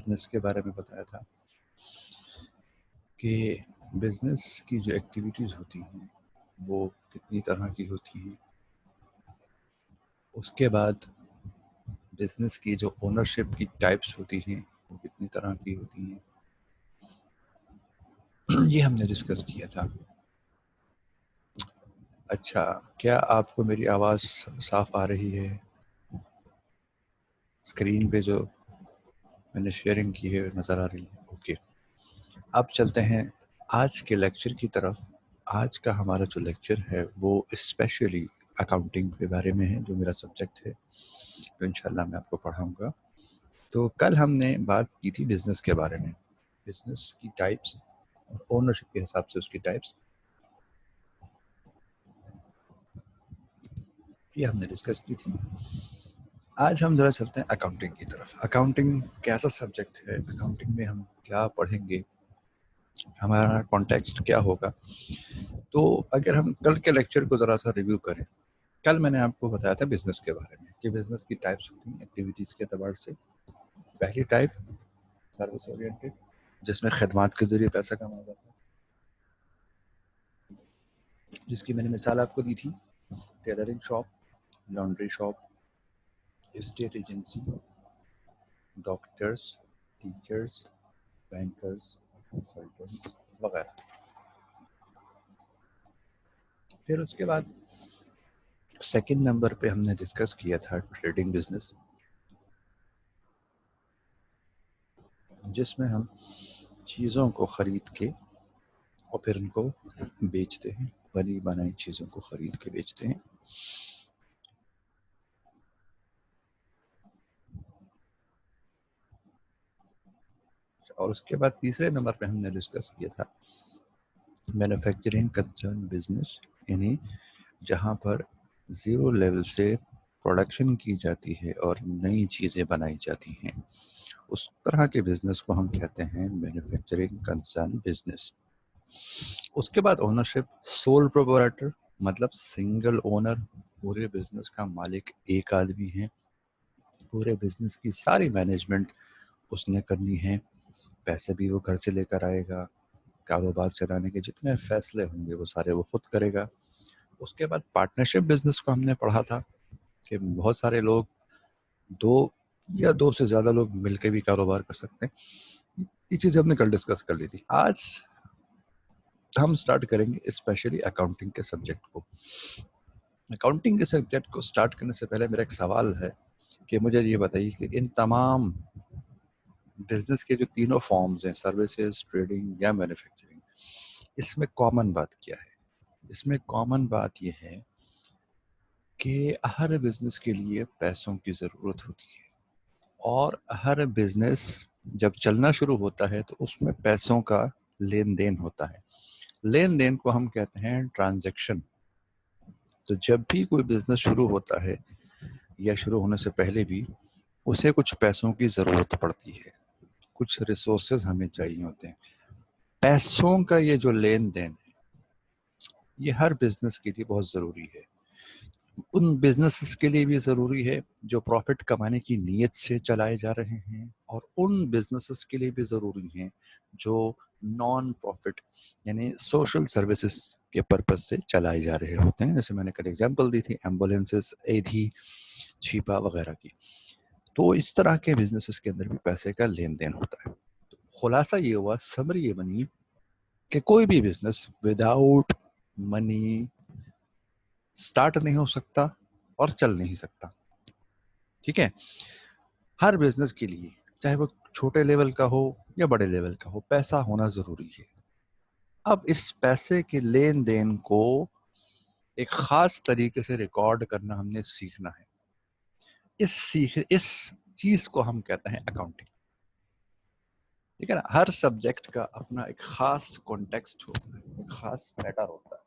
Business के बारे में बताया था कि बिजनेस की जो एक्टिविटीज़ होती हैं वो कितनी तरह की होती हैं। उसके बाद बिजनेस की जो ओनरशिप की टाइप्स होती हैं वो कितनी तरह की होती हैं, ये हमने डिस्कस किया था। अच्छा, क्या आपको मेरी आवाज़ साफ आ रही है? स्क्रीन पे जो मैंने शेयरिंग की है नज़र आ रही है? ओके, अब चलते हैं आज के लेक्चर की तरफ। आज का हमारा जो लेक्चर है वो स्पेशली अकाउंटिंग के बारे में है, जो मेरा सब्जेक्ट है, तो इंशाल्लाह मैं आपको पढ़ाऊँगा। तो कल हमने बात की थी बिज़नेस के बारे में, बिज़नेस की टाइप्स और ओनरशिप के हिसाब से उसकी टाइप्स, ये हमने डिस्कस की थी। आज हम ज़रा चलते हैं अकाउंटिंग की तरफ। अकाउंटिंग कैसा सब्जेक्ट है, अकाउंटिंग में हम क्या पढ़ेंगे, हमारा कॉन्टेक्स्ट क्या होगा। तो अगर हम कल के लेक्चर को ज़रा सा रिव्यू करें, कल मैंने आपको बताया था बिज़नेस के बारे में कि बिज़नेस की टाइप्स होती हैं एक्टिविटीज़ के एतबार से। पहली टाइप सर्विस ओरिएंटेड, जिसमें खदमात के ज़रिए पैसा कमाया जाता है, जिसकी मैंने मिसाल आपको दी थी, tailoring shop, laundry shop, state agency, doctors, teachers, bankers, consultant वगैरह। फिर उसके बाद सेकंड नंबर पे हमने डिस्कस किया था ट्रेडिंग बिजनेस, जिसमें हम चीज़ों को ख़रीद के और फिर उनको बेचते हैं, बनी बनाई चीज़ों को ख़रीद के बेचते हैं। और उसके बाद तीसरे नंबर पे हमने डिस्कस किया था मैन्युफैक्चरिंग कंसर्न बिजनेस, यानी जहाँ पर ज़ीरो लेवल से प्रोडक्शन की जाती है और नई चीज़ें बनाई जाती हैं, उस तरह के बिजनेस को हम कहते हैं मैन्युफैक्चरिंग कंसर्न बिजनेस। उसके बाद ओनरशिप, सोल प्रोप्राइटर मतलब सिंगल ओनर, पूरे बिजनेस का मालिक एक आदमी है, पूरे बिजनेस की सारी मैनेजमेंट उसने करनी है, पैसे भी वो घर से लेकर आएगा, कारोबार चलाने के जितने फैसले होंगे वो सारे वो खुद करेगा। उसके बाद पार्टनरशिप बिजनेस को हमने पढ़ा था कि बहुत सारे लोग, दो या दो से ज़्यादा लोग मिलकर भी कारोबार कर सकते हैं। ये चीज़ हमने कल डिस्कस कर ली थी। आज हम स्टार्ट करेंगे स्पेशली अकाउंटिंग के सब्जेक्ट को। अकाउंटिंग के सब्जेक्ट को स्टार्ट करने से पहले मेरा एक सवाल है कि मुझे ये बताइए कि इन तमाम बिजनेस के जो तीनों फॉर्म्स हैं, सर्विसेज, ट्रेडिंग या मैन्युफैक्चरिंग, इसमें कॉमन बात क्या है? इसमें कॉमन बात यह है कि हर बिजनेस के लिए पैसों की ज़रूरत होती है और हर बिजनेस जब चलना शुरू होता है तो उसमें पैसों का लेन देन होता है। लेन देन को हम कहते हैं ट्रांजैक्शन। तो जब भी कोई बिजनेस शुरू होता है या शुरू होने से पहले भी उसे कुछ पैसों की ज़रूरत पड़ती है, कुछ रिसोर्सेज हमें चाहिए होते हैं। पैसों का ये जो लेन देन है ये हर बिजनेस के लिए बहुत ज़रूरी है। उन बिजनेसेस के लिए भी ज़रूरी है जो प्रॉफिट कमाने की नीयत से चलाए जा रहे हैं, और उन बिजनेसेस के लिए भी ज़रूरी हैं जो नॉन प्रॉफिट यानी सोशल सर्विसेज के पर्पज से चलाए जा रहे होते हैं। जैसे मैंने कल एग्जांपल दी थी एम्बुलेंसेस, एधी, छिपा वगैरह की। तो इस तरह के बिजनेसेस के अंदर भी पैसे का लेन देन होता है। तो खुलासा ये हुआ, समरी ये बनी कि कोई भी बिजनेस विदाउट मनी स्टार्ट नहीं हो सकता और चल नहीं सकता। ठीक है, हर बिजनेस के लिए चाहे वो छोटे लेवल का हो या बड़े लेवल का हो, पैसा होना जरूरी है। अब इस पैसे के लेन देन को एक खास तरीके से रिकॉर्ड करना हमने सीखना है। इस चीज को हम कहते हैं अकाउंटिंग। ठीक है ना, हर सब्जेक्ट का अपना एक खास कॉन्टेक्स्ट होता है, एक खास मैटर होता है।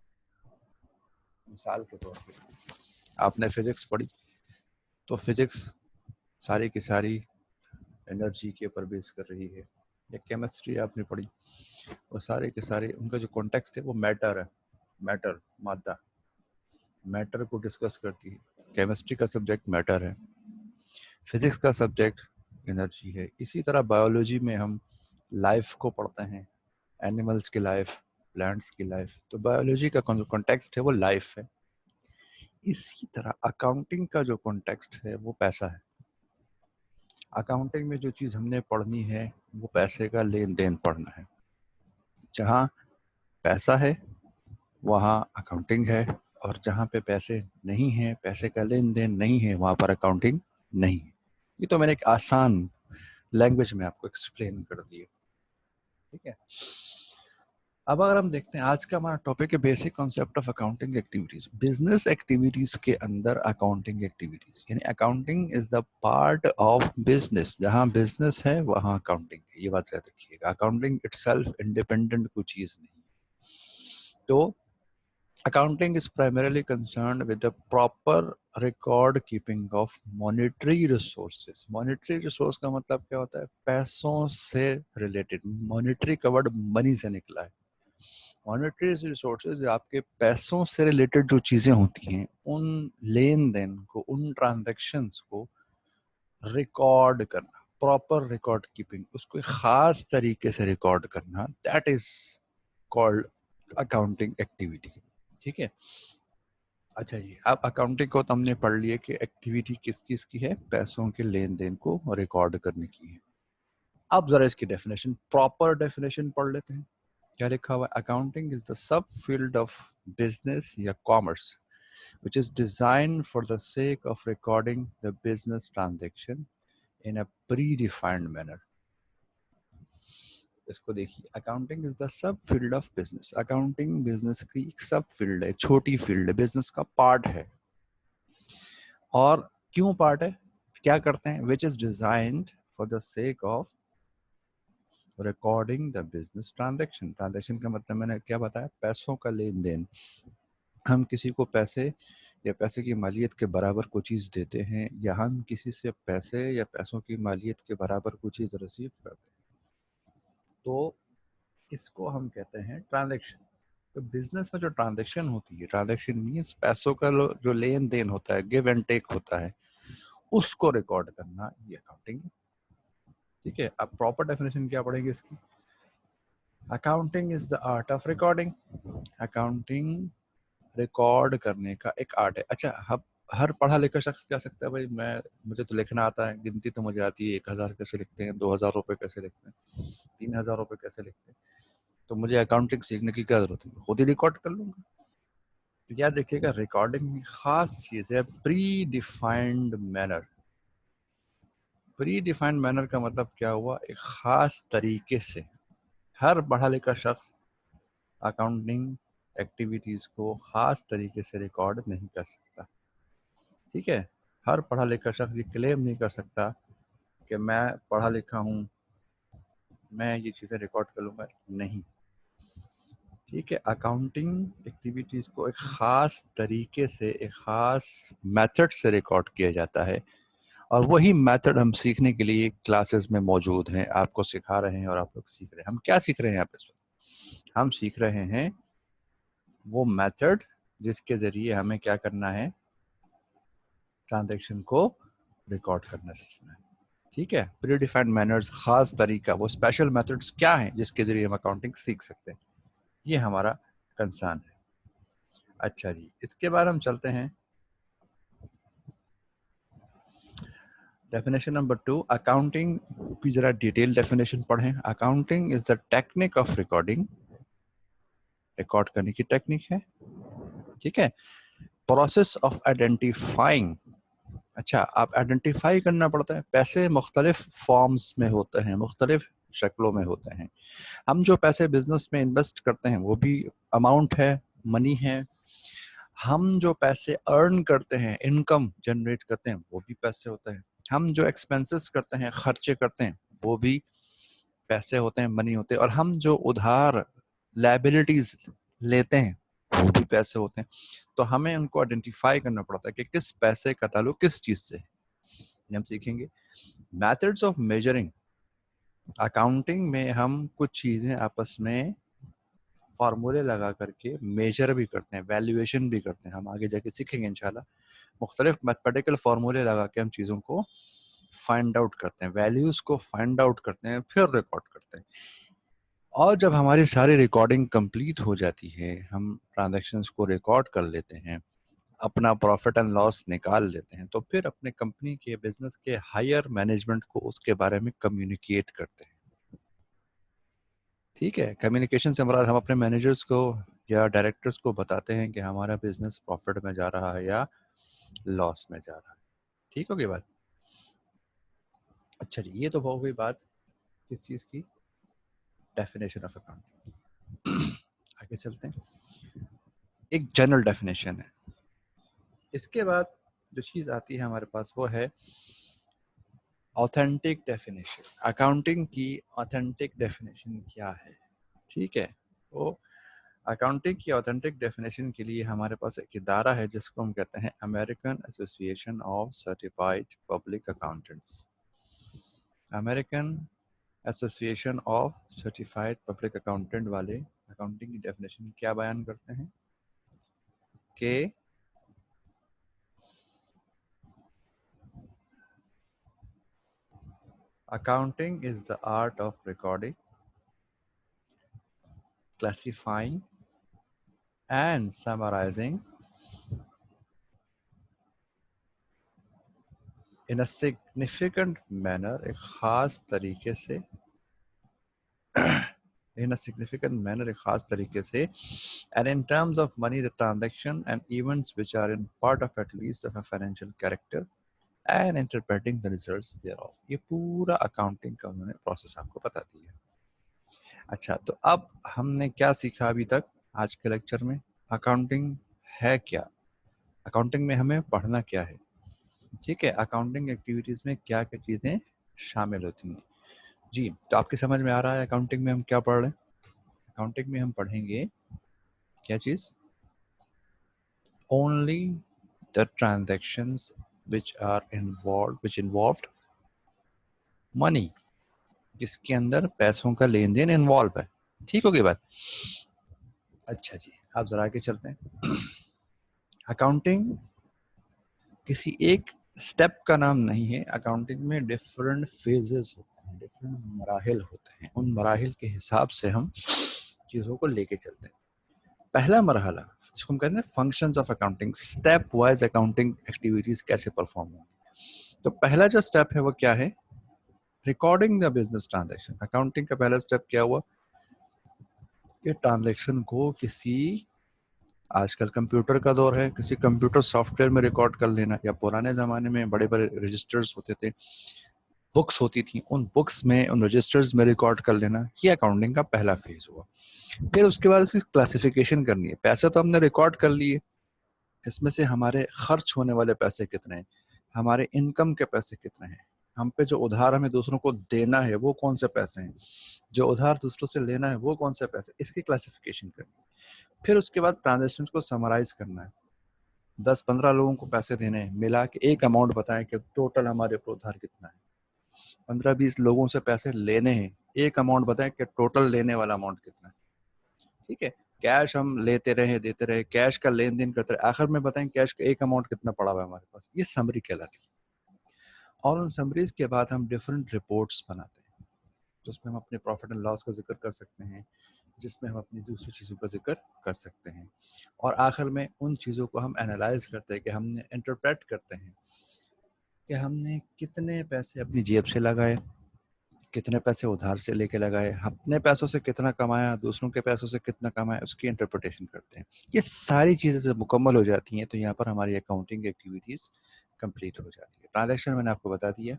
मिसाल के तौर पे आपने फिजिक्स पढ़ी, तो फिजिक्स सारी की सारी एनर्जी के ऊपर बेस कर रही है। या केमिस्ट्री आपने पढ़ी, वो सारे के सारे उनका जो कॉन्टेक्स्ट है वो मैटर है, मैटर मादा, मैटर को डिस्कस करती है। केमिस्ट्री का सब्जेक्ट मैटर है, फिजिक्स का सब्जेक्ट एनर्जी है। इसी तरह बायोलॉजी में हम लाइफ को पढ़ते हैं, एनिमल्स की लाइफ, प्लांट्स की लाइफ, तो बायोलॉजी का कॉन्टेक्स्ट है वो लाइफ है। इसी तरह अकाउंटिंग का जो कॉन्टेक्स्ट है वो पैसा है। अकाउंटिंग में जो चीज़ हमने पढ़नी है वो पैसे का लेन देन पढ़ना है। जहाँ पैसा है वहाँ अकाउंटिंग है, और जहाँ पे पैसे नहीं हैं, पैसे का लेन देन नहीं है, वहाँ पर अकाउंटिंग नहीं है। ये तो मैंने एक आसान लैंग्वेज में आपको एक्सप्लेन कर दिया, ठीक है। अब अगर हम देखते हैं, आज का हमारा टॉपिक है basic concept of accounting activities. Business activities के अंदर अकाउंटिंग एक्टिविटीज, यानी accounting is the part of business. जहां बिजनेस है वहां अकाउंटिंग है, ये बात याद रखिएगा। अकाउंटिंग इटसेल्फ इंडिपेंडेंट कोई चीज नहीं। तो accounting is primarily concerned with the proper record keeping of monetary resources. Monetary resource का मतलब क्या होता है? पैसों से रिलेटेड। मॉनेटरी का वर्ड मनी से निकला है। मॉनेटरी रिसोर्सेज आपके पैसों से रिलेटेड जो चीजें होती हैं, उन लेन देन को, उन ट्रांजैक्शंस को रिकॉर्ड करना, प्रॉपर रिकॉर्ड कीपिंग, उसको खास तरीके से रिकॉर्ड करना, that is called accounting activity, ठीक है। अच्छा जी, अब अकाउंटिंग को तो हमने पढ़ लिया कि एक्टिविटी किस किस की है, पैसों के लेन देन को रिकॉर्ड करने की है। अब जरा इसकी डेफिनेशन, प्रॉपर डेफिनेशन पढ़ लेते हैं। क्या लिखा हुआ है? Accounting is the sub field of business या commerce which is designed for the sake of recording the business transaction in a predefined manner. इसको देखिए, accounting is the sub field of business. Accounting business की एक सब field है, छोटी field है, business का पार्ट है। और क्यों पार्ट है, क्या करते हैं? Which is designed for the sake of recording the business transaction. Transaction का मतलब मैंने क्या बताया? पैसों का लेन देन। हम किसी को पैसे या पैसे की मालियत के बराबर कोई चीज़ देते हैं, या हम किसी से पैसे या पैसों की मालियत के बराबर कोई चीज़ रिसीव करते हैं, तो इसको हम कहते हैं ट्रांजैक्शन। तो बिजनेस में जो ट्रांजैक्शन होती है, ट्रांजैक्शन मीन्स पैसों का जो लेन देन होता है, गिव एंड टेक होता है, उसको रिकॉर्ड करना, ये अकाउंटिंग है, ठीक है। अब प्रॉपर डेफिनेशन क्या पड़ेगी इसकी? Accounting is the art of recording. Accounting record करने का एक आर्ट है। अच्छा, हर पढ़ा लिखा शख्स कह सकता है भाई मुझे तो लिखना आता है, गिनती तो मुझे आती है, 1000 कैसे लिखते हैं, 2000 रुपए कैसे लिखते हैं, 3000 रुपए कैसे लिखते हैं, तो मुझे अकाउंटिंग सीखने की क्या जरूरत है, खुद ही रिकॉर्ड कर लूंगा। तो याद देखिएगा, रिकॉर्डिंग की खास चीज है pre defined manner. Pre defined manner का मतलब क्या हुआ? एक खास तरीके से। हर पढ़ा लिखा शख्स अकाउंटिंग एक्टिविटीज को खास तरीके से रिकॉर्ड नहीं कर सकता, ठीक है। हर पढ़ा लिखा शख्स ये क्लेम नहीं कर सकता कि मैं पढ़ा लिखा हूँ, मैं ये चीज़ें रिकॉर्ड कर लूँगा, नहीं, ठीक है। अकाउंटिंग एक्टिविटीज़ को एक ख़ास तरीके से, एक ख़ास मेथड से रिकॉर्ड किया जाता है, और वही मेथड हम सीखने के लिए क्लासेस में मौजूद हैं, आपको सिखा रहे हैं और आप लोग सीख रहे हैं। हम क्या सीख रहे हैं यहाँ पे? हम सीख रहे हैं वो मेथड जिसके ज़रिए हमें क्या करना है? ट्रांजैक्शन को रिकॉर्ड करना सीखना है, ठीक है। प्री डिफाइंड मैनर्स, खास तरीका, वो स्पेशल मेथड्स क्या हैं जिसके जरिए हम अकाउंटिंग सीख सकते हैं, ये हमारा कंसर्न है। अच्छा जी, इसके बाद हम चलते हैं डेफिनेशन नंबर 2। अकाउंटिंग की जरा डिटेल डेफिनेशन पढ़ें। Accounting is the technique of recording, record करने की टेक्निक है, ठीक है। प्रोसेस ऑफ आइडेंटिफाइंग, अच्छा, आप आइडेंटिफाई करना पड़ता है। पैसे मुख्तलिफ फॉर्म्स में होते हैं, मुख्तलिफ शक्लों में होते हैं। हम जो पैसे बिजनेस में इन्वेस्ट करते हैं वो भी अमाउंट है, मनी है। हम जो पैसे अर्न करते हैं, इनकम जनरेट करते हैं, वो भी पैसे होते हैं। हम जो एक्सपेंसेस करते हैं, खर्चे करते हैं, वो भी पैसे होते हैं, मनी होते हैं। और हम जो उधार लायबिलिटीज लेते हैं, वो भी पैसे होते हैं। तो हमें उनको आइडेंटिफाई करना पड़ता है कि किस पैसे का ताल्लुक किस चीज से है। हम सीखेंगे मेथड्स ऑफ मेजरिंग। अकाउंटिंग में हम कुछ चीजें आपस में फार्मूले लगा करके मेजर भी करते हैं, वैल्यूएशन भी करते हैं। हम आगे जाके सीखेंगे इंशाल्लाह। मुख्तलिफ मैथमेटिकल फार्मूले लगा के हम चीज़ों को फाइंड आउट करते हैं, वैल्यूज को फाइंड आउट करते हैं, फिर रिकॉर्ड करते हैं। और जब हमारी सारी रिकॉर्डिंग कंप्लीट हो जाती है, हम ट्रांजैक्शंस को रिकॉर्ड कर लेते हैं, अपना प्रॉफिट एंड लॉस निकाल लेते हैं, तो फिर अपने कंपनी के बिजनेस के हायर मैनेजमेंट को उसके बारे में कम्युनिकेट करते हैं। ठीक है, कम्युनिकेशन से हमारा हम अपने मैनेजर्स को या डायरेक्टर्स को बताते हैं कि हमारा बिजनेस प्रॉफिट में जा रहा है या लॉस में जा रहा है। ठीक होगी बात? अच्छा जी, ये तो हो गई बात किस चीज़ की, डेफिनेशन ऑफ अकाउंटिंग। आगे चलते हैं, एक जनरल डेफिनेशन है। इसके बाद जो चीज़ आती है हमारे पास वो है ऑथेंटिक डेफिनेशन। अकाउंटिंग की ऑथेंटिक डेफिनेशन क्या है? ठीक है, तो अकाउंटिंग की ऑथेंटिक डेफिनेशन के लिए हमारे पास एक इदारा है जिसको हम कहते हैं American association of certified public accountants. American association of certified public accountant वाले अकाउंटिंग की डेफिनेशन क्या बयान करते हैं कि accounting is the art of recording, classifying and summarizing in a significant manner, एक खास तरीके से in a significant manner, एक खास तरीके से, and in terms of money, the transaction and events which are in part of at least of a financial character and interpreting the results thereof। ये पूरा अकाउंटिंग का उन्होंने प्रोसेस आपको बता दिया। अच्छा, तो अब हमने क्या सीखा अभी तक आज के लेक्चर में? अकाउंटिंग है क्या, अकाउंटिंग में हमें पढ़ना क्या है। ठीक है, अकाउंटिंग एक्टिविटीज में क्या क्या चीजें शामिल होती हैं जी। तो आपकी समझ में आ रहा है अकाउंटिंग में हम क्या पढ़ रहे हैं? अकाउंटिंग में हम पढ़ेंगे क्या चीज? Only the transactions which involved money, जिसके अंदर पैसों का लेन देन इन्वॉल्व है। ठीक हो गई बात? अच्छा जी, आप जरा आगे चलते हैं। अकाउंटिंग किसी एक स्टेप का नाम नहीं है, अकाउंटिंग में डिफरेंट फेजेस होते हैं, डिफरेंट मराहिल होते हैं, उन मराहिल के हिसाब से हम चीज़ों को लेके चलते हैं। पहला मरहला जिसको हम कहते हैं functions of accounting, step wise accounting activities कैसे परफॉर्म होंगी। तो पहला जो स्टेप है वो क्या है? Recording the business transaction. Accounting का पहला स्टेप क्या हुआ कि ट्रांजैक्शन को किसी, आजकल कंप्यूटर का दौर है, किसी कंप्यूटर सॉफ्टवेयर में रिकॉर्ड कर लेना, या पुराने ज़माने में बड़े बड़े रजिस्टर्स होते थे, बुक्स होती थी, उन बुक्स में, उन रजिस्टर्स में रिकॉर्ड कर लेना, ये अकाउंटिंग का पहला फेज हुआ। फिर उसके बाद उसकी क्लासिफिकेशन करनी है। पैसे तो हमने रिकॉर्ड कर लिए, इसमें से हमारे खर्च होने वाले पैसे कितने हैं, हमारे इनकम के पैसे कितने हैं, हम पे जो उधार हमें दूसरों को देना है वो कौन से पैसे हैं, जो उधार दूसरों से लेना है वो कौन से पैसे, इसकी क्लासिफिकेशन करनी है। फिर उसके बाद ट्रांजेक्शन को समराइज करना है, 10-15 लोगों को पैसे देने हैं, मिला के एक अमाउंट बताएं कि टोटल हमारे ऊपर उधार कितना है। 15-20 लोगों से पैसे लेने हैं, एक अमाउंट बताएं कि टोटल लेने वाला अमाउंट कितना है। ठीक है, कैश हम लेते रहे देते रहे, कैश का लेन देन करते रहे, आखिर में बताएं कैश का एक अमाउंट कितना पड़ा हुआ है हमारे पास, ये समरी कहलाती है। और उन समरीज के बाद हम डिफरेंट रिपोर्ट्स बनाते हैं, तो उसमें हम अपने प्रॉफिट एंड लॉस का जिक्र कर सकते हैं, जिसमें हम अपनी दूसरी चीज़ों का जिक्र कर सकते हैं, और आखिर में उन चीज़ों को हम एनालाइज करते हैं कि हमने इंटरप्रेट करते हैं कि हमने कितने पैसे अपनी जेब से लगाए, कितने पैसे उधार से लेके लगाए, अपने पैसों से कितना कमाया, दूसरों के पैसों से कितना कमाया, उसकी इंटरप्रिटेशन करते हैं। ये सारी चीज़ें जब मुकम्मल हो जाती हैं तो यहाँ पर हमारी अकाउंटिंग एक्टिविटीज़ कंप्लीट हो जाती है। ट्रांजैक्शन मैंने आपको बता दिया,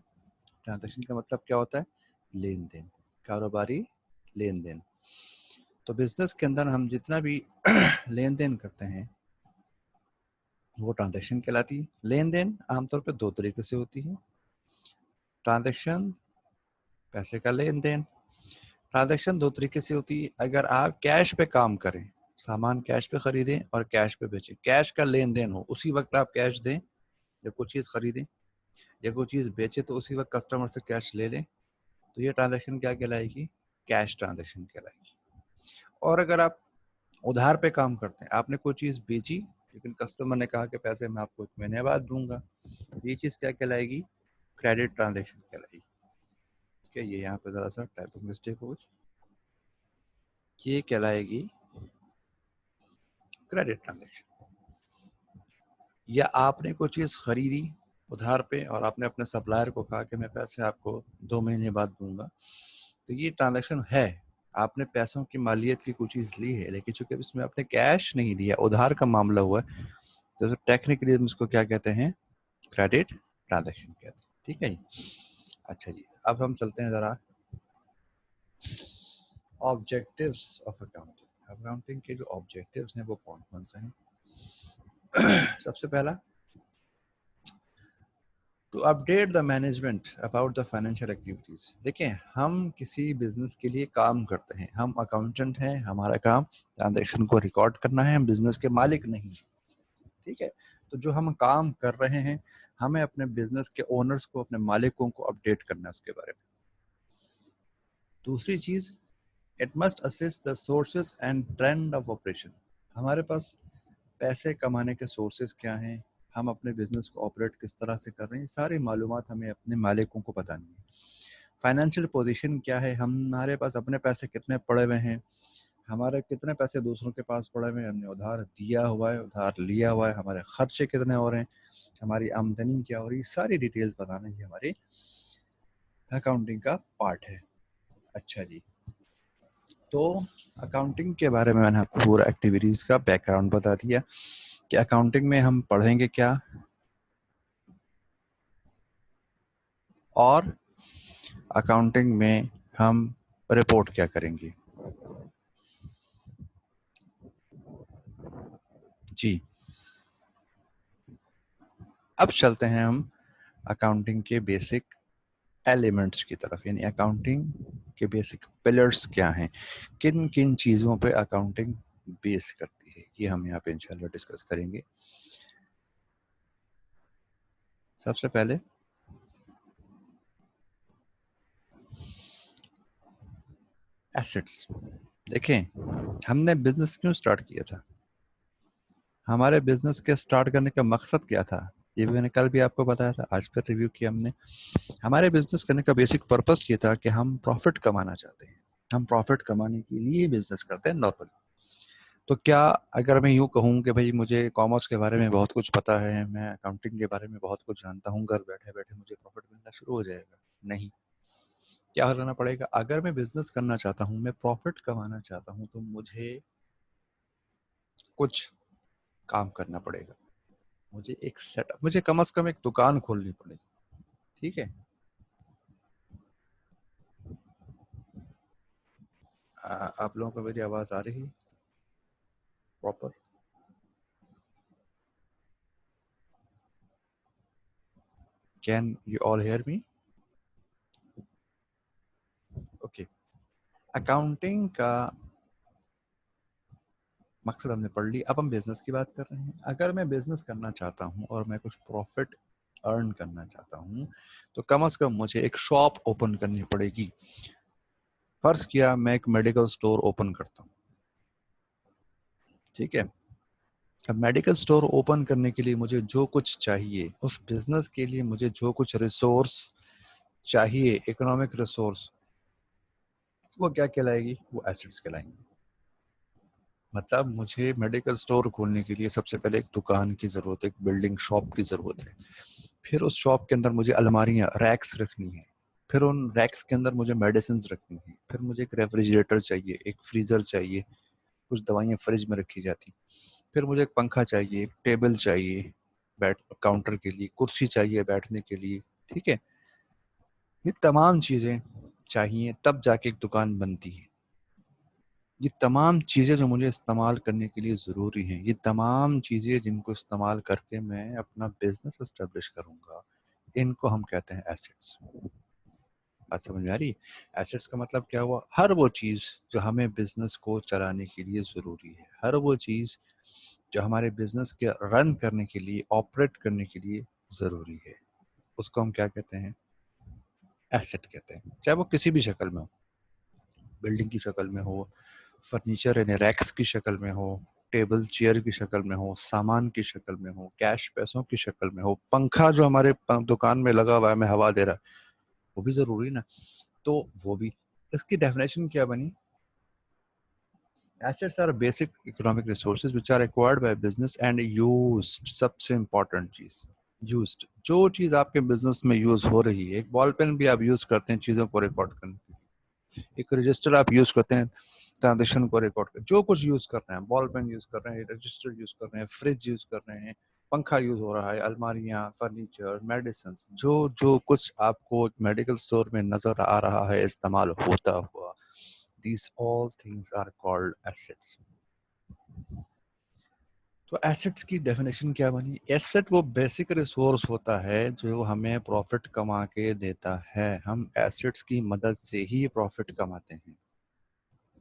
ट्रांजैक्शन का मतलब क्या होता है? लेन देन, कारोबारी लेन देन। तो बिजनेस के अंदर हम जितना भी लेन देन करते हैं वो ट्रांजैक्शन कहलाती है। लेन देन आमतौर पर दो तरीके से होती है, ट्रांजैक्शन, पैसे का लेन देन। ट्रांजैक्शन दो तरीके से होती है, अगर आप कैश पे काम करें, सामान कैश पे खरीदें और कैश पे बेचें, कैश का लेन देन हो, उसी वक्त आप कैश दें जब कोई चीज़ खरीदें, या कोई चीज़ बेचे तो उसी वक्त कस्टमर से कैश ले लें, तो ये ट्रांजैक्शन क्या कहलाएगी? कैश ट्रांजैक्शन कहलाएगी। और अगर आप उधार पे काम करते हैं, आपने कोई चीज़ बेची लेकिन कस्टमर ने कहा कि पैसे मैं आपको 1 महीने बाद दूंगा, तो ये चीज़ क्या कहलाएगी? क्रेडिट ट्रांजैक्शन कहलाएगी। ठीक है, ये यहाँ पे जरा सा टाइपिंग मिस्टेक हो गई, ये कहलाएगी क्रेडिट ट्रांजैक्शन। या आपने कोई चीज़ खरीदी उधार पे और आपने अपने सप्लायर को कहा कि मैं पैसे आपको 2 महीने बाद दूंगा, तो ये ट्रांजैक्शन है, आपने पैसों की मालियत की कोई चीज़ ली है, लेकिन चूंकि इसमें आपने कैश नहीं दिया, उधार का मामला हुआ है, तो टेक्निकली हम इसको क्या कहते हैं, क्रेडिट ट्रांजैक्शन कहते हैं। ठीक है जी। अच्छा जी, अब हम चलते हैं ज़रा ऑब्जेक्टिव्स ऑफ अकाउंटिंग। अकाउंटिंग के जो ऑब्जेक्टिव्स हैं वो कौन कौन से हैं। सबसे पहला, to update the management about the financial activities. देखिए, हम किसी बिजनेस के लिए काम करते हैं, हम अकाउंटेंट हैं, हमारा काम ट्रांजैक्शन को रिकॉर्ड करना है, हम बिजनेस के मालिक नहीं। ठीक है, तो जो हम काम कर रहे हैं, हमें अपने बिजनेस के ओनर्स को, अपने मालिकों को अपडेट करना है उसके बारे में। दूसरी चीज, it must assist the sources and trend of operation. हमारे पास पैसे कमाने के सोर्सेज क्या हैं, हम अपने बिजनेस को ऑपरेट किस तरह से कर रहे हैं, सारी मालूमात हमें अपने मालिकों को बतानी है। फाइनेंशियल पोजीशन क्या है, हमारे पास अपने पैसे कितने पड़े हुए हैं, हमारे कितने पैसे दूसरों के पास पड़े हुए हैं, हमने उधार दिया हुआ है, उधार लिया हुआ है, हमारे खर्चे कितने हो रहे हैं, हमारी आमदनी क्या हो रही है, सारी डिटेल्स बताना ही हमारी अकाउंटिंग का पार्ट है। अच्छा जी, तो अकाउंटिंग के बारे में मैंने आपको पूरा एक्टिविटीज का बैकग्राउंड बता दिया कि अकाउंटिंग में हम पढ़ेंगे क्या और अकाउंटिंग में हम रिपोर्ट क्या करेंगे। जी, अब चलते हैं हम अकाउंटिंग के बेसिक एलिमेंट्स की तरफ, यानी अकाउंटिंग के बेसिक पिलर्स क्या हैं, किन किन चीज़ों पे अकाउंटिंग बेस करती है, ये हम यहाँ पे इंशाल्लाह डिस्कस करेंगे। सबसे पहले एसेट्स। देखें, हमने बिजनेस क्यों स्टार्ट किया था, हमारे बिजनेस के स्टार्ट करने का मकसद क्या था, ये भी मैंने कल भी आपको बताया था, आज फिर रिव्यू किया हमने। हमारे बिजनेस करने का बेसिक पर्पस ये था कि हम प्रॉफिट कमाना चाहते हैं, हम प्रॉफिट कमाने के लिए बिजनेस करते हैं नॉर्मली। तो क्या अगर मैं यूँ कहूँ कि भाई मुझे कॉमर्स के बारे में बहुत कुछ पता है, मैं अकाउंटिंग के बारे में बहुत कुछ जानता हूँ, घर बैठे बैठे मुझे प्रॉफिट मिलना शुरू हो जाएगा? नहीं, क्या करना पड़ेगा, अगर मैं बिजनेस करना चाहता हूँ, मैं प्रॉफिट कमाना चाहता हूँ, तो मुझे कुछ काम करना पड़ेगा, मुझे एक सेटअप, मुझे कम से कम एक दुकान खोलनी पड़ेगी। ठीक है, आप लोगों को मेरी आवाज़ आ रही है proper? Can you all hear me? Okay, accounting का मकसद हमने पढ़ ली, अब हम बिजनेस की बात कर रहे हैं। अगर मैं बिजनेस करना चाहता हूँ और मैं कुछ प्रॉफिट अर्न करना चाहता हूँ, तो कम से कम मुझे एक शॉप ओपन करनी पड़ेगी। फर्ज किया मैं एक मेडिकल स्टोर ओपन करता हूँ, ठीक है, अब मेडिकल स्टोर ओपन करने के लिए मुझे जो कुछ चाहिए, उस बिजनेस के लिए मुझे जो कुछ रिसोर्स चाहिए, इकोनॉमिक रिसोर्स, वो क्या कहलाएगी, वो एसेट्स कहलाएंगे। मतलब मुझे मेडिकल स्टोर खोलने के लिए सबसे पहले एक दुकान की ज़रूरत है, एक बिल्डिंग शॉप की ज़रूरत है, फिर उस शॉप के अंदर मुझे अलमारियाँ, रैक्स रखनी है, फिर उन रैक्स के अंदर मुझे मेडिसिन रखनी है, फिर मुझे एक रेफ्रिजरेटर चाहिए, एक फ्रीज़र चाहिए, कुछ दवाइयाँ फ्रिज में रखी जाती, फिर मुझे एक पंखा चाहिए, एक टेबल चाहिए बैठ काउंटर के लिए, कुर्सी चाहिए बैठने के लिए। ठीक है, ये तमाम चीज़ें चाहिए, तब जाके एक दुकान बनती है। ये तमाम चीज़ें जो मुझे इस्तेमाल करने के लिए ज़रूरी हैं, ये तमाम चीज़ें जिनको इस्तेमाल करके मैं अपना बिजनेस एस्टेब्लिश करूँगा, इनको हम कहते हैं एसेट्स। बात समझ में आ रही है? एसेट्स का मतलब क्या हुआ, हर वो चीज़ जो हमें बिजनेस को चलाने के लिए ज़रूरी है, हर वो चीज़ जो हमारे बिजनेस के रन करने के लिए, ऑपरेट करने के लिए ज़रूरी है, उसको हम क्या कहते हैं, एसेट कहते हैं। चाहे वो किसी भी शक्ल में हो, बिल्डिंग की शक्ल में हो, फर्नीचर यानी रैक्स की शक्ल में हो, टेबल चेयर की शक्ल में हो, सामान की शक्ल में हो, कैश पैसों की शक्ल में हो, पंखा जो हमारे दुकान में लगा हुआ है हमें हवा दे रहा है, वो भी जरूरी ना। तो वो भी, इसकी डेफिनेशन क्या बनी? Assets are basic economic resources which are acquired by business and used. सबसे important चीज used, जो चीज आपके बिजनेस में यूज हो रही है। एक बॉल पेन भी आप यूज करते हैं चीजों को रिकॉर्ड करने के लिए, एक रजिस्टर आप यूज करते हैं ट्रांजेक्शन को रिकॉर्ड कर, जो कुछ यूज कर रहे हैं, बॉल पेन यूज कर रहे हैं, रजिस्टर यूज कर रहे हैं, फ्रिज यूज कर रहे हैं, पंखा यूज हो रहा है, अलमारियां, फर्नीचर, मेडिसिन, जो जो कुछ आपको मेडिकल स्टोर में नजर आ रहा है इस्तेमाल होता हुआ, these all things are called assets. तो एसेट्स की डेफिनेशन क्या बनी? एसेट वो बेसिक रिसोर्स होता है जो हमें प्रॉफिट कमा के देता है। हम एसेट्स की मदद से ही प्रॉफिट कमाते हैं।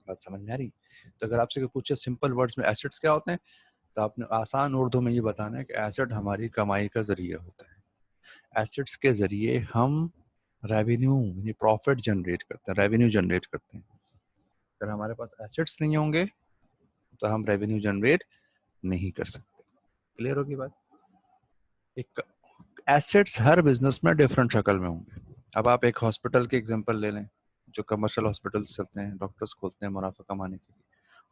बात समझ में आ रही? तो अगर आपसे पूछे सिंपल वर्ड्स में एसेट्स क्या होते हैं, तो आपने आसान उर्दू में ये बताना है कि एसेट हमारी कमाई का जरिया होता है। एसेट्स के जरिए हम रेवेन्यू यानी प्रॉफिट जनरेट करते हैं, रेवेन्यू जनरेट करते हैं। अगर हमारे पास एसेट्स नहीं होंगे तो हम रेवेन्यू जनरेट नहीं कर सकते। क्लियर होगी बात? एक एसेट्स हर बिजनेस में डिफरेंट शक्ल में होंगे। अब आप एक हॉस्पिटल के एग्जांपल ले लें, जो कमर्शियल हॉस्पिटल्स चलते हैं, डॉक्टर्स खोलते हैं मुनाफा कमाने के लिए।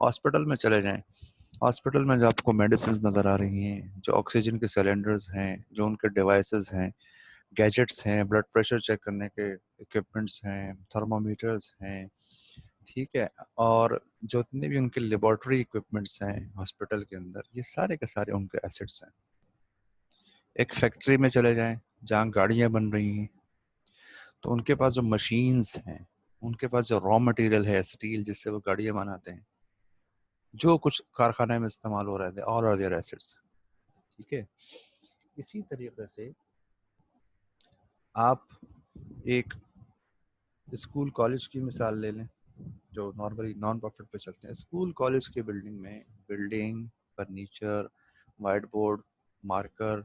हॉस्पिटल में चले जाएं, हॉस्पिटल में जो आपको मेडिसिन नज़र आ रही हैं, जो ऑक्सीजन के सिलेंडर्स हैं, जो उनके डिवाइसेस हैं, गैजेट्स हैं, ब्लड प्रेशर चेक करने के इक्विपमेंट्स हैं, थर्मोमीटर्स हैं, ठीक है, और जितने भी उनके लेबोरेटरी इक्विपमेंट्स हैं हॉस्पिटल के अंदर, ये सारे के सारे उनके एसेट्स हैं। एक फैक्ट्री में चले जाएं जहाँ गाड़ियाँ बन रही हैं, तो उनके पास जो मशीन्स हैं, उनके पास जो रॉ मटेरियल है, स्टील जिससे वो गाड़ियाँ बनाते हैं, जो कुछ कारखाने में इस्तेमाल हो रहे थे, ऑल आर देयर एसेट्स। ठीक है, इसी तरीके से आप एक स्कूल कॉलेज की मिसाल ले लें, जो नॉर्मली नॉन प्रॉफिट पे चलते हैं। स्कूल कॉलेज के बिल्डिंग में building, furniture, white board, marker,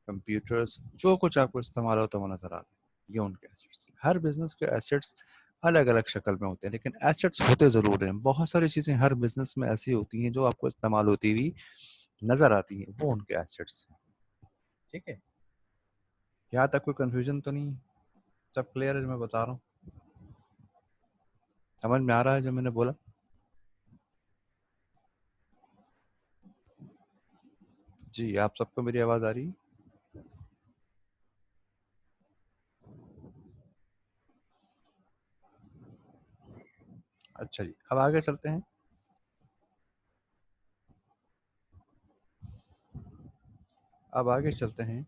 computers, जो कुछ आपको इस्तेमाल होता है वो नजर आ रहा है, ये उनके एसेट्स। हर बिजनेस के एसेट्स अलग अलग शक्ल में होते हैं, लेकिन एसेट्स होते जरूर हैं। बहुत सारी चीजें हर बिजनेस में ऐसी होती हैं जो आपको इस्तेमाल होती हुई नजर आती हैं, वो उनके एसेट्स हैं। ठीक है, यहाँ तक कोई कंफ्यूजन तो नहीं? सब क्लियर है जो मैं बता रहा हूँ? समझ में आ रहा है जो मैंने बोला? जी, आप सबको मेरी आवाज आ रही है? अच्छा जी, अब आगे चलते हैं। अब आगे चलते हैं,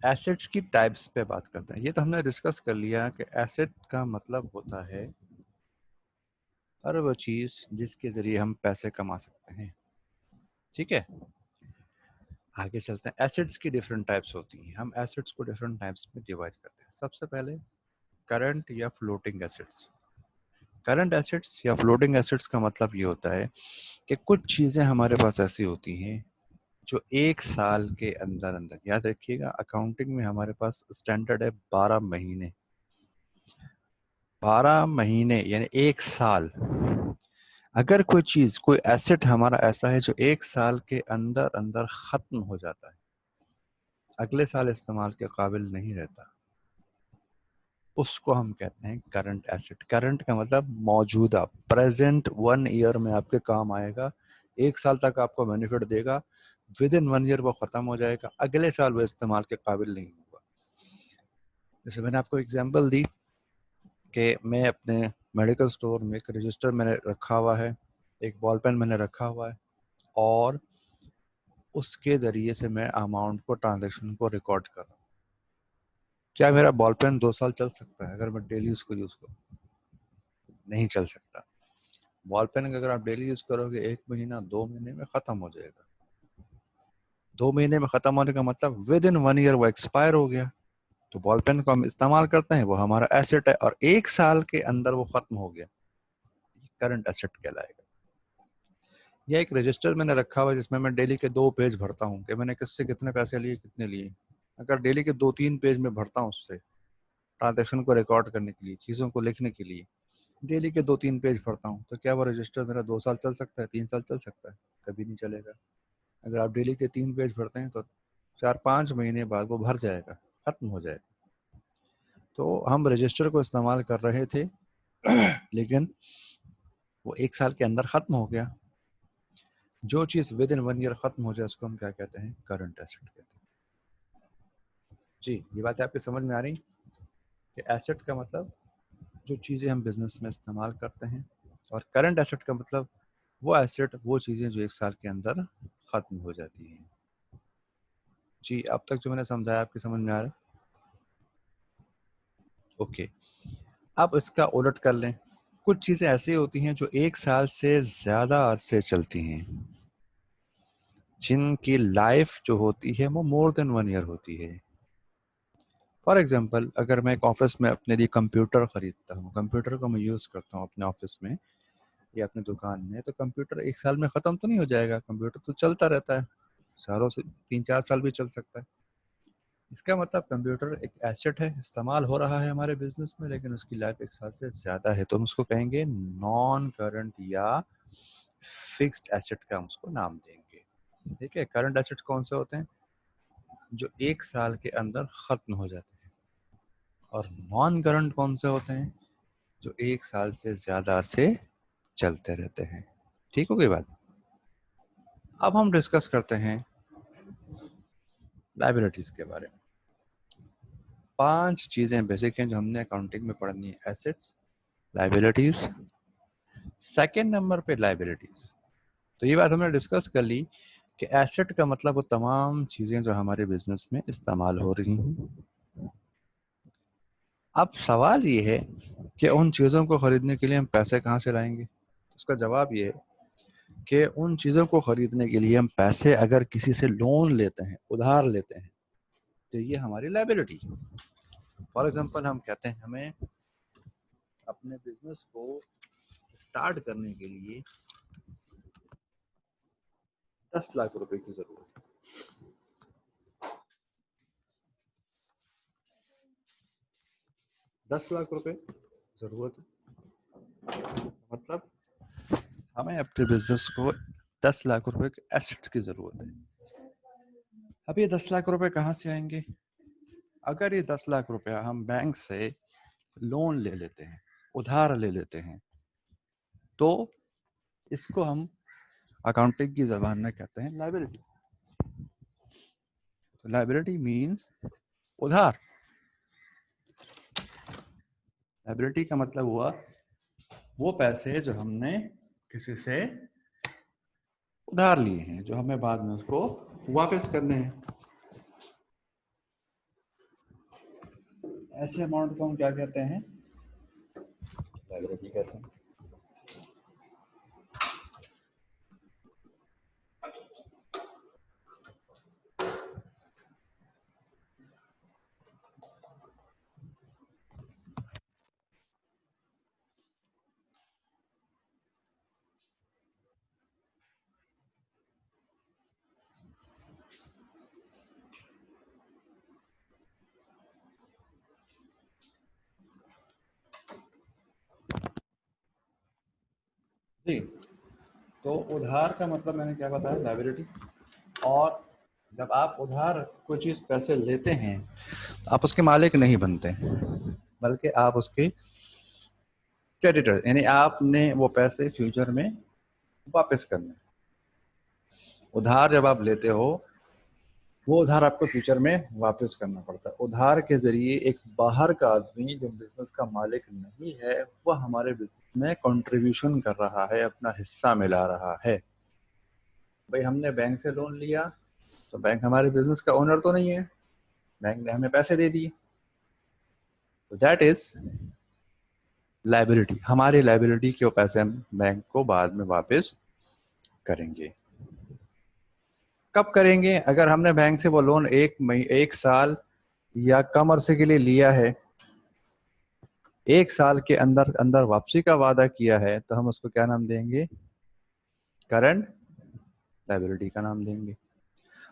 एसेट्स की टाइप्स पे बात करते हैं। ये तो हमने डिस्कस कर लिया कि एसेट का मतलब होता है हर वो चीज जिसके जरिए हम पैसे कमा सकते हैं। ठीक है, आगे चलते हैं। एसेट्स की डिफरेंट टाइप्स होती हैं, हम एसेट्स को डिफरेंट टाइप्स में डिवाइड करते हैं। सबसे पहले करंट या फ्लोटिंग एसेट्स। करंट एसेट्स या फ्लोटिंग एसेट्स का मतलब ये होता है कि कुछ चीजें हमारे पास ऐसी होती हैं जो एक साल के अंदर अंदर, याद रखिएगा अकाउंटिंग में हमारे पास स्टैंडर्ड है 12 महीने। 12 महीने यानी एक साल। अगर कोई चीज, कोई एसेट हमारा ऐसा है जो एक साल के अंदर अंदर खत्म हो जाता है, अगले साल इस्तेमाल के काबिल नहीं रहता, उसको हम कहते हैं करंट एसेट। करंट का मतलब मौजूदा, प्रेजेंट, 1 ईयर में आपके काम आएगा, एक साल तक आपको बेनिफिट देगा, विद इन 1 ईयर वो खत्म हो जाएगा, अगले साल वो इस्तेमाल के काबिल नहीं होगा। जैसे मैंने आपको एग्जांपल दी कि मैं अपने मेडिकल स्टोर में एक रजिस्टर मैंने रखा हुआ है, एक बॉल पेन मैंने रखा हुआ है, और उसके ज़रिए से मैं अमाउंट को, ट्रांजैक्शन को रिकॉर्ड कर रहा हूँ। क्या मेरा बॉल पेन 2 साल चल सकता है अगर मैं डेली उसको यूज़ करूँ? नहीं चल सकता। बॉल पेन अगर आप डेली यूज़ करोगे 1 महीना 2 महीने में ख़त्म हो जाएगा। 2 महीने में ख़त्म होने का मतलब विद इन 1 ईयर वो एक्सपायर हो गया। तो बॉल पेन को हम इस्तेमाल करते हैं, वो हमारा एसेट है, और एक साल के अंदर वो ख़त्म हो गया, करंट एसेट कहलाएगा। या एक रजिस्टर मैंने रखा हुआ है जिसमें मैं डेली के 2 पेज भरता हूँ कि मैंने किससे कितने पैसे लिए, कितने लिए। अगर डेली के 2-3 पेज में भरता हूँ उससे, ट्रांजेक्शन को रिकॉर्ड करने के लिए, चीज़ों को लिखने के लिए, डेली के 2-3 पेज पढ़ता हूँ, तो क्या वो रजिस्टर मेरा 2 साल चल सकता है, 3 साल चल सकता है? कभी नहीं चलेगा। अगर आप डेली के 3 पेज पढ़ते हैं तो 4-5 महीने बाद वो भर जाएगा, खत्म हो जाएगा। तो हम रजिस्टर को इस्तेमाल कर रहे थे लेकिन वो 1 साल के अंदर खत्म हो गया। जो चीज़ विद इन 1 ईयर खत्म हो जाए उसको हम क्या कहते हैं? करंट एसेट कहते हैं। जी, ये बात आपकी समझ में आ रही कि एसेट का मतलब जो चीज़ें हम बिजनेस में इस्तेमाल करते हैं, और करंट एसेट का मतलब वो एसेट, वो चीज़ें जो 1 साल के अंदर खत्म हो जाती हैं। जी, अब तक जो मैंने समझाया आपकी समझ में आ रहा है? ओके, अब इसका उलट कर लें। कुछ चीज़ें ऐसी होती हैं जो 1 साल से ज़्यादा अरसे चलती हैं, जिनकी लाइफ जो होती है वो मोर देन 1 ईयर होती है। फॉर एग्जांपल, अगर मैं एक ऑफिस में अपने लिए कंप्यूटर खरीदता हूँ, कंप्यूटर को मैं यूज़ करता हूँ अपने ऑफिस में या अपनी दुकान में, तो कंप्यूटर 1 साल में ख़त्म तो नहीं हो जाएगा, कंप्यूटर तो चलता रहता है, सालों से 3-4 साल भी चल सकता है। इसका मतलब कंप्यूटर एक एसेट है, इस्तेमाल हो रहा है हमारे बिजनेस में, लेकिन उसकी लाइफ 1 साल से ज़्यादा है, तो हम उसको कहेंगे नॉन करंट या फिक्स्ड एसेट का हम उसको नाम देंगे। ठीक है, करंट एसेट कौन से होते हैं? जो 1 साल के अंदर ख़त्म हो जाते हैं। और नॉन करंट कौन से होते हैं? जो 1 साल से ज़्यादा अरसे चलते रहते हैं। ठीक हो गई बात? अब हम डिस्कस करते हैं लायबिलिटीज़ के बारे में। 5 चीज़ें बेसिक हैं जो हमने अकाउंटिंग में पढ़नी है। एसेट्स, लायबिलिटीज़, सेकंड नंबर पे लायबिलिटीज़। तो ये बात हमने डिस्कस कर ली कि एसेट का मतलब वो तमाम चीज़ें जो हमारे बिजनेस में इस्तेमाल हो रही हैं। अब सवाल ये है कि उन चीज़ों को खरीदने के लिए हम पैसे कहाँ से लाएंगे? उसका जवाब ये है कि उन चीज़ों को खरीदने के लिए हम पैसे अगर किसी से लोन लेते हैं, उधार लेते हैं, तो ये हमारी लायबिलिटी। फॉर एग्जांपल, हम कहते हैं हमें अपने बिजनेस को स्टार्ट करने के लिए 10 लाख रुपए की जरूरत है। 10 लाख रुपए जरूरत है, मतलब हमें अपने बिजनेस को 10 लाख रुपए के एसेट्स की जरूरत है। अब ये 10 लाख रुपए कहाँ से आएंगे? अगर ये 10 लाख रुपया हम बैंक से लोन ले लेते हैं, उधार ले लेते हैं, तो इसको हम अकाउंटिंग की जबान में कहते हैं लायबिलिटी। तो लायबिलिटी मीन्स उधार। लायबिलिटी का मतलब हुआ वो पैसे जो हमने किसी से उधार लिए हैं, जो हमें बाद में उसको वापस करने हैं। ऐसे अमाउंट को हम क्या कहते हैं? लायबिलिटी कहते हैं। जी, तो उधार का मतलब मैंने क्या बताया? लायबिलिटी। और जब आप उधार कोई चीज़ पैसे लेते हैं तो आप उसके मालिक नहीं बनते, बल्कि आप उसके क्रेडिटर, यानी आपने वो पैसे फ्यूचर में वापस करने। उधार जब आप लेते हो, वो उधार आपको फ्यूचर में वापस करना पड़ता है। उधार के जरिए एक बाहर का आदमी जो बिजनेस का मालिक नहीं है, वह हमारे बिजनेस में कंट्रीब्यूशन कर रहा है, अपना हिस्सा मिला रहा है। भाई, हमने बैंक से लोन लिया तो बैंक हमारे बिजनेस का ओनर तो नहीं है, बैंक ने हमें पैसे दे दिए, तो दैट इज लायबिलिटी। हमारी लायबिलिटी के वो पैसे हम बैंक को बाद में वापस करेंगे। कब करेंगे? अगर हमने बैंक से वो लोन 1 साल या कम अरसे के लिए लिया है, 1 साल के अंदर अंदर वापसी का वादा किया है, तो हम उसको क्या नाम देंगे? करंट लायबिलिटी का नाम देंगे।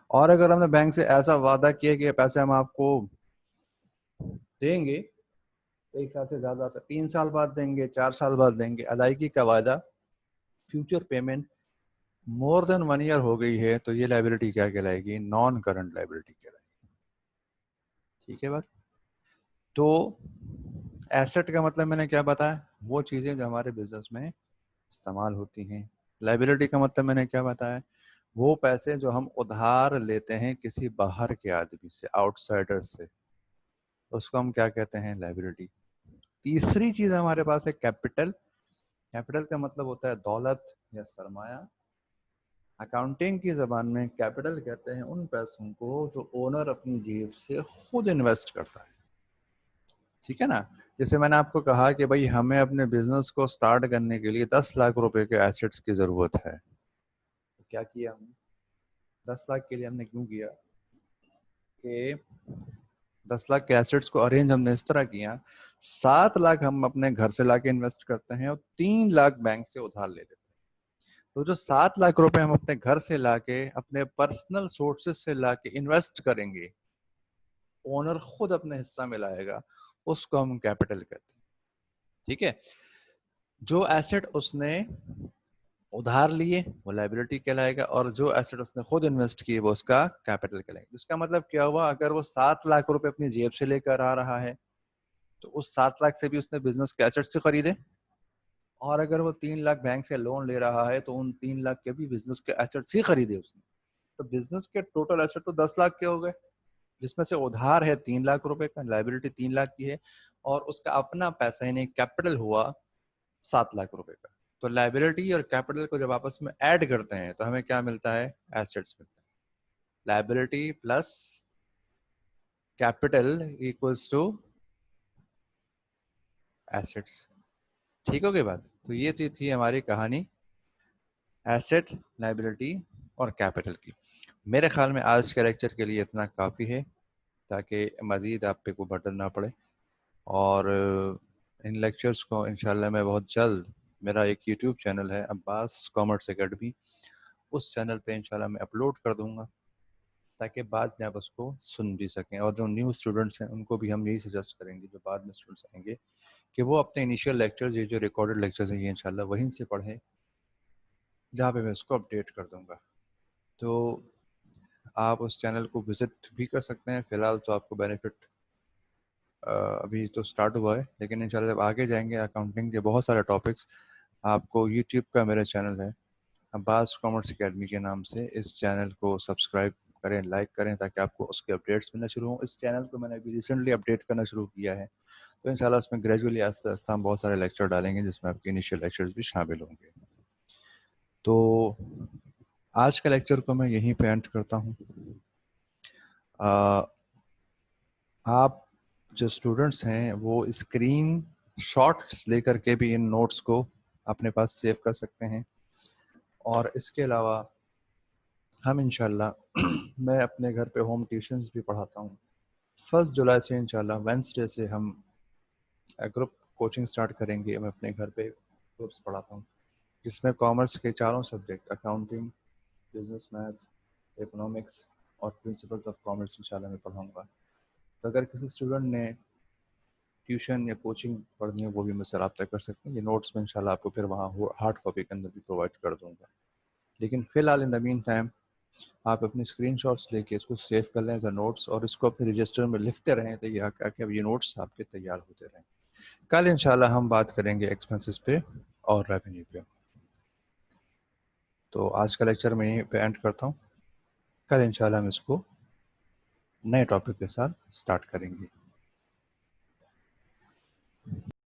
और अगर हमने बैंक से ऐसा वादा किया कि पैसे हम आपको देंगे 1 साल से ज़्यादा, 3 साल बाद देंगे, 4 साल बाद देंगे, अदायगी का वादा, future payment more than 1 year हो गई है, तो ये लाइबिलिटी क्या कहलाएगी? नॉन करंट लाइबिलिटी कहलाएगी। ठीक है बात। तो एसेट का मतलब मैंने क्या बताया? वो चीज़ें जो हमारे बिजनेस में इस्तेमाल होती हैं। लाइबिलिटी का मतलब मैंने क्या बताया? वो पैसे जो हम उधार लेते हैं किसी बाहर के आदमी से, आउटसाइडर से, उसको हम क्या कहते हैं? लाइबिलिटी। तीसरी चीज हमारे पास है कैपिटल। कैपिटल का मतलब होता है दौलत या सरमाया। अकाउंटिंग की जबान में कैपिटल कहते हैं उन पैसों को जो ओनर अपनी जेब से खुद इन्वेस्ट करता है। ठीक है ना? जैसे मैंने आपको कहा कि भाई हमें अपने बिजनेस को स्टार्ट करने के लिए 10 लाख रुपए के एसेट्स की जरूरत है। तो क्या किया हमने? 10 लाख के लिए हमने क्यों किया कि 10 लाख के एसेट्स को अरेंज हमने इस तरह किया, 7 लाख हम अपने घर से लाके इन्वेस्ट करते हैं और 3 लाख बैंक से उधार ले लेते हैं। तो जो 7 लाख रुपए हम अपने घर से लाके, अपने पर्सनल सोर्सेस से लाके इन्वेस्ट करेंगे, ओनर खुद अपने हिस्सा में लाएगा, उसको हम कैपिटल कहते हैं। ठीक है? जो एसेट उसने उधार लिए वो लाइबिलिटी कहलाएगा, और जो एसेट उसने खुद इन्वेस्ट किए वो उसका कैपिटल कहलाएगा। इसका मतलब क्या हुआ? अगर वो 7 लाख रुपए अपनी जेब से लेकर आ रहा है, तो उस 7 लाख से भी उसने बिजनेस के एसेट से खरीदे, और अगर वो 3 लाख बैंक से लोन ले रहा है तो उन 3 लाख के भी बिजनेस के एसेट्स ही खरीदे उसने। तो बिजनेस के टोटल एसेट तो 10 लाख के हो गए, जिसमें से उधार है 3 लाख रुपए का, लाइबिलिटी 3 लाख की है, और उसका अपना पैसा यानी कैपिटल हुआ 7 लाख रुपए का। तो लाइबिलिटी और कैपिटल को जब आपस में ऐड करते हैं तो हमें क्या मिलता है? एसेट्स मिलता है। Liability plus capital equals to assets. ठीक हो गई बात? तो ये थी हमारी कहानी एसेट, लाइबिलिटी और कैपिटल की। मेरे ख्याल में आज के लेक्चर के लिए इतना काफ़ी है, ताकि मज़ीद आप पे को बर्डन ना पड़े। और इन लेक्चर्स को इंशाल्लाह मैं बहुत जल्द, मेरा एक यूट्यूब चैनल है अब्बास कॉमर्स एकेडमी, उस चैनल पे इंशाल्लाह मैं अपलोड कर दूंगा, ताकि बाद में आप उसको सुन भी सकें। और जो न्यू स्टूडेंट्स हैं उनको भी हम यही सजेस्ट करेंगे, जो बाद में स्टूडेंट्स आएंगे, कि वो अपने इनिशियल लेक्चर्स, ये जो रिकॉर्डेड लेक्चर्स हैं, ये इंशाल्लाह वहीं से पढ़ें जहाँ पे मैं इसको अपडेट कर दूंगा। तो आप उस चैनल को विज़िट भी कर सकते हैं। फ़िलहाल तो आपको बेनिफिट अभी तो स्टार्ट हुआ है, लेकिन इंशाल्लाह जब आगे जाएंगे अकाउंटिंग के बहुत सारे टॉपिक्स, आपको यूट्यूब का मेरा चैनल है अब्बास कॉमर्स एकेडमी के नाम से, इस चैनल को सब्सक्राइब करें, लाइक करें, ताकि आपको उसके अपडेट्स मिलना शुरू हों। इस चैनल को मैंने अभी रिसेंटली अपडेट करना शुरू किया है, तो इंशाल्लाह उसमें ग्रेजुअली आस्ते आस्ते हम बहुत सारे लेक्चर डालेंगे, जिसमें आपके इनिशियल लेक्चर्स भी शामिल होंगे। तो आज का लेक्चर को मैं यहीं पे एंड करता हूँ। आप जो स्टूडेंट्स हैं वो स्क्रीन शॉट्स लेकर के भी इन नोट्स को अपने पास सेव कर सकते हैं। और इसके अलावा हम इंशाल्लाह मैं अपने घर पे होम ट्यूशन्स भी पढ़ाता हूँ। 1 जुलाई से इंशाल्लाह वेंसडे से हम ग्रुप कोचिंग स्टार्ट करेंगे। मैं अपने घर पे ग्रुप्स पढ़ाता हूँ, जिसमें कॉमर्स के चारों subject, accounting, business maths, economics और प्रिंसिपल्स ऑफ कॉमर्स इंशाल्लाह मैं पढ़ाऊँगा। तो अगर किसी स्टूडेंट ने ट्यूशन या कोचिंग पढ़नी हो, वो भी मुझसे रब्ता कर सकते हैं। ये नोट्स में इंशाल्लाह आपको फिर वहाँ हार्ड कॉपी के अंदर भी प्रोवाइड कर दूँगा। लेकिन फ़िलहाल इन द मीन टाइम आप अपनी स्क्रीनशॉट्स लेके इसको सेव कर लें एज अ नोट्स, और इसको अपने रजिस्टर में लिखते रहें, तो अब ये नोट्स आपके तैयार होते रहें। कल इंशाल्लाह हम बात करेंगे एक्सपेंसेस पे और रेवेन्यू पे। तो आज का लेक्चर मैं यहीं पे एंड करता हूँ। कल इंशाल्लाह हम इसको नए टॉपिक के साथ स्टार्ट करेंगे।